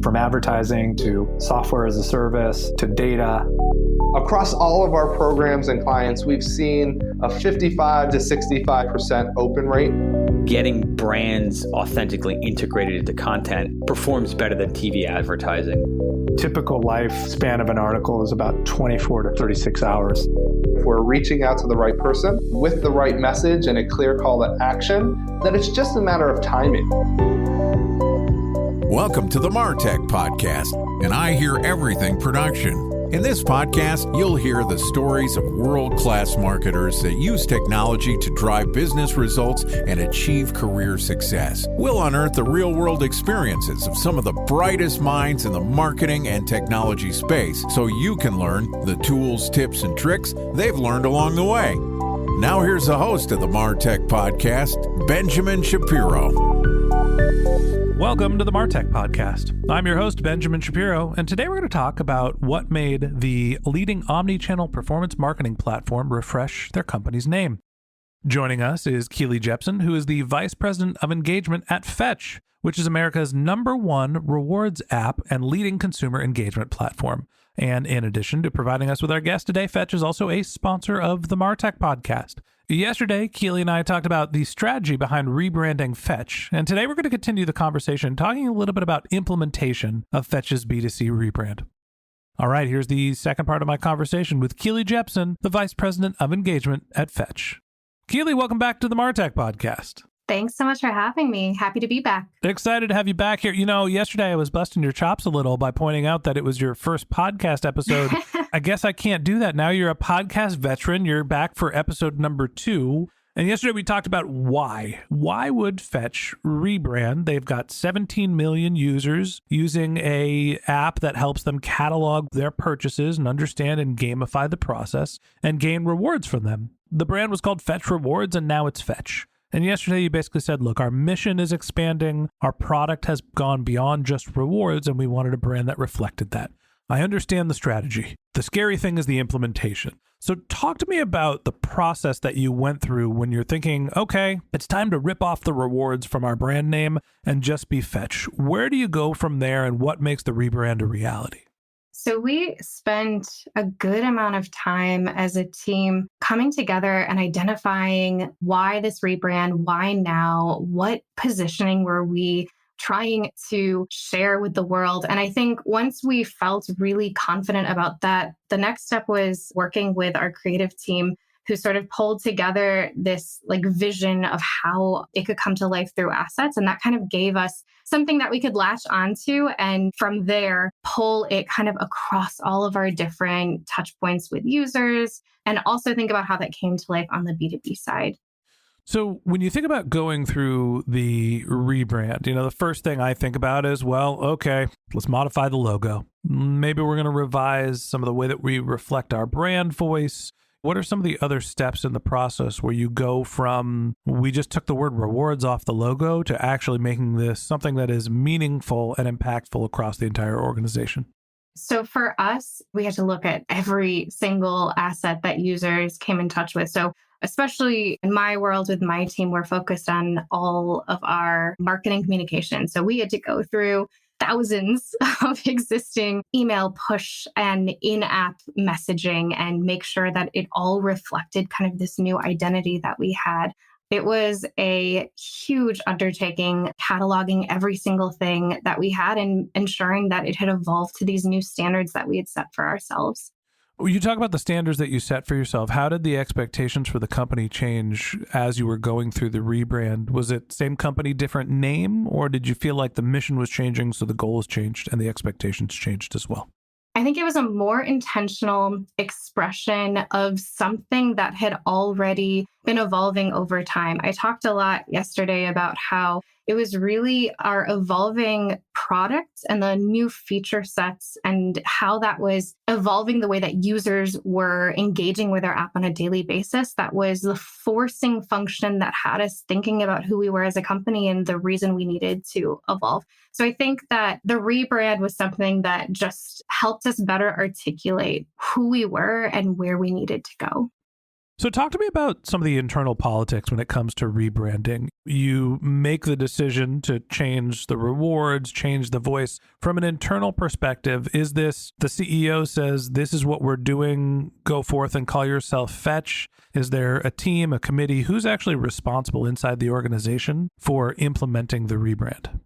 From advertising to software as a service to data. Across all of our programs and clients, we've seen a 55 to 65% open rate. Getting brands authentically integrated into content performs better than TV advertising. Typical lifespan of an article is about 24 to 36 hours. If we're reaching out to the right person with the right message and a clear call to action, then it's just a matter of timing. Welcome to the MarTech Podcast, and I Hear Everything production. In this podcast, you'll hear the stories of world-class marketers that use technology to drive business results and achieve career success. We'll unearth the real-world experiences of some of the brightest minds in the marketing and technology space so you can learn the tools, tips, and tricks they've learned along the way. Now here's the host of the MarTech Podcast, Benjamin Shapiro. Welcome to the MarTech Podcast. I'm your host, Benjamin Shapiro, and today we're going to talk about what made the leading omni-channel performance marketing platform refresh their company's name. Joining us is Keely Jeppson, who is the Vice President of Engagement at Fetch, which is America's #1 rewards app and leading consumer engagement platform. And in addition to providing us with our guest today, Fetch is also a sponsor of the MarTech Podcast. Yesterday, Keely and I talked about the strategy behind rebranding Fetch, and today we're going to continue the conversation talking a little bit about implementation of Fetch's B2C rebrand. All right, here's the second part of my conversation with Keely Jeppson, the Vice President of Engagement at Fetch. Keely, welcome back to the MarTech Podcast. Thanks so much for having me. Happy to be back. Excited to have you back here. You know, yesterday I was busting your chops a little by pointing out that it was your first podcast episode. I guess I can't do that now. You're a podcast veteran. You're back for episode number 2. And yesterday we talked about why. Why would Fetch rebrand? They've got 17 million users using a app that helps them catalog their purchases and understand and gamify the process and gain rewards from them. The brand was called Fetch Rewards, and now it's Fetch. And yesterday you basically said, look, our mission is expanding. Our product has gone beyond just rewards, and we wanted a brand that reflected that. I understand the strategy. The scary thing is the implementation. So talk to me about the process that you went through when you're thinking, okay, it's time to rip off the rewards from our brand name and just be Fetch. Where do you go from there, and what makes the rebrand a reality? So we spent a good amount of time as a team coming together and identifying why this rebrand, why now, what positioning were we trying to share with the world. And I think once we felt really confident about that, the next step was working with our creative team, who sort of pulled together this vision of how it could come to life through assets. And that kind of gave us something that we could latch onto, and from there, pull it kind of across all of our different touch points with users, and also think about how that came to life on the B2B side. So when you think about going through the rebrand, the first thing I think about is, well, okay, let's modify the logo. Maybe we're going to revise some of the way that we reflect our brand voice. What are some of the other steps in the process where you go from, we just took the word rewards off the logo, to actually making this something that is meaningful and impactful across the entire organization? So for us, we had to look at every single asset that users came in touch with. So especially in my world with my team, we're focused on all of our marketing communication. So we had to go through thousands of existing email, push, and in-app messaging and make sure that it all reflected kind of this new identity that we had. It was a huge undertaking, cataloging every single thing that we had and ensuring that it had evolved to these new standards that we had set for ourselves. You talk about the standards that you set for yourself. How did the expectations for the company change as you were going through the rebrand? Was it same company, different name, or did you feel like the mission was changing, so the goals changed and the expectations changed as well? I think it was a more intentional expression of something that had already been evolving over time. I talked a lot yesterday about how it was really our evolving product and the new feature sets and how that was evolving the way that users were engaging with our app on a daily basis. That was the forcing function that had us thinking about who we were as a company and the reason we needed to evolve. So I think that the rebrand was something that just helped us better articulate who we were and where we needed to go. So talk to me about some of the internal politics when it comes to rebranding. You make the decision to change the rewards, change the voice. From an internal perspective, is this the CEO says, this is what we're doing, go forth and call yourself Fetch? Is there a team, a committee? Who's actually responsible inside the organization for implementing the rebrand?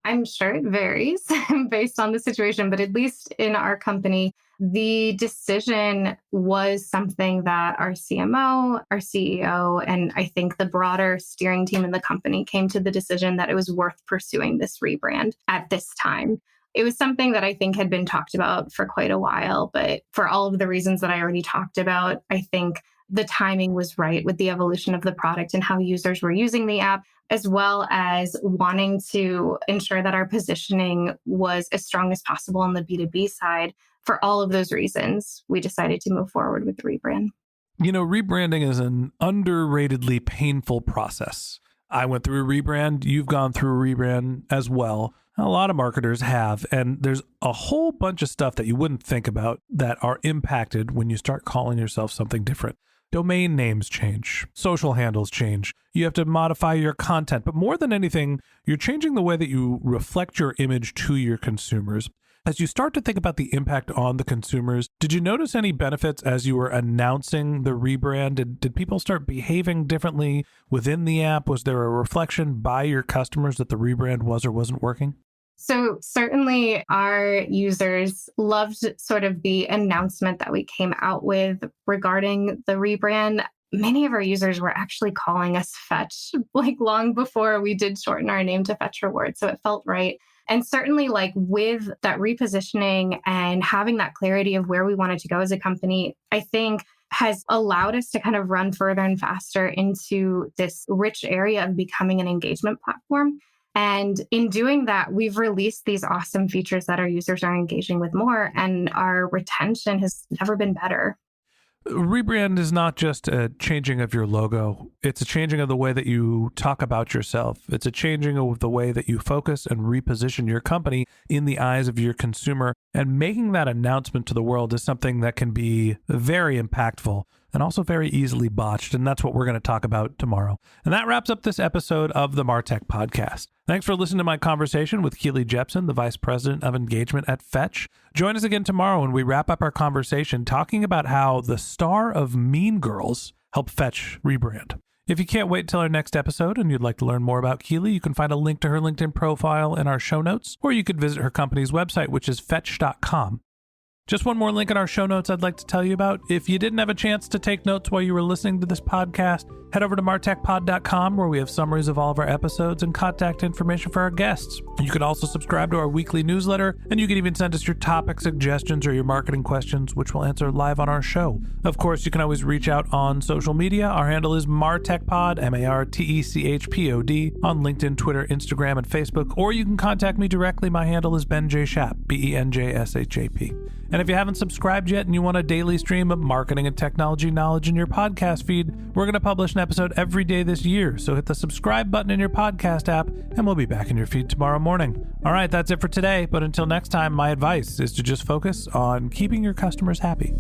I'm sure it varies based on the situation, but at least in our company, the decision was something that our CMO, our CEO, and I think the broader steering team in the company came to the decision that it was worth pursuing this rebrand at this time. It was something that I think had been talked about for quite a while, but for all of the reasons that I already talked about, I think the timing was right with the evolution of the product and how users were using the app, as well as wanting to ensure that our positioning was as strong as possible on the B2B side. For all of those reasons, we decided to move forward with the rebrand. You know, rebranding is an underratedly painful process. I went through a rebrand. You've gone through a rebrand as well. A lot of marketers have, and there's a whole bunch of stuff that you wouldn't think about that are impacted when you start calling yourself something different. Domain names change, social handles change. You have to modify your content, but more than anything, you're changing the way that you reflect your image to your consumers. As you start to think about the impact on the consumers, did you notice any benefits as you were announcing the rebrand? Did people start behaving differently within the app? Was there a reflection by your customers that the rebrand was or wasn't working? So certainly our users loved sort of the announcement that we came out with regarding the rebrand. Many of our users were actually calling us Fetch, like long before we did shorten our name to Fetch Rewards. So it felt right. And certainly like with that repositioning and having that clarity of where we wanted to go as a company, I think has allowed us to kind of run further and faster into this rich area of becoming an engagement platform. And in doing that, we've released these awesome features that our users are engaging with more, and our retention has never been better. Rebrand is not just a changing of your logo. It's a changing of the way that you talk about yourself. It's a changing of the way that you focus and reposition your company in the eyes of your consumer. And making that announcement to the world is something that can be very impactful and also very easily botched. And that's what we're going to talk about tomorrow. And that wraps up this episode of the MarTech Podcast. Thanks for listening to my conversation with Keely Jeppson, the Vice President of Engagement at Fetch. Join us again tomorrow when we wrap up our conversation talking about how the star of Mean Girls helped Fetch rebrand. If you can't wait till our next episode and you'd like to learn more about Keely, you can find a link to her LinkedIn profile in our show notes, or you could visit her company's website, which is fetch.com. Just one more link in our show notes I'd like to tell you about. If you didn't have a chance to take notes while you were listening to this podcast, head over to martechpod.com where we have summaries of all of our episodes and contact information for our guests. You can also subscribe to our weekly newsletter, and you can even send us your topic suggestions or your marketing questions, which we'll answer live on our show. Of course, you can always reach out on social media. Our handle is martechpod, MarTechPod, on LinkedIn, Twitter, Instagram, and Facebook, or you can contact me directly. My handle is Ben J. Shap, BenJShap. And if you haven't subscribed yet and you want a daily stream of marketing and technology knowledge in your podcast feed, we're going to publish an episode every day this year. So hit the subscribe button in your podcast app and we'll be back in your feed tomorrow morning. All right, that's it for today. But until next time, my advice is to just focus on keeping your customers happy.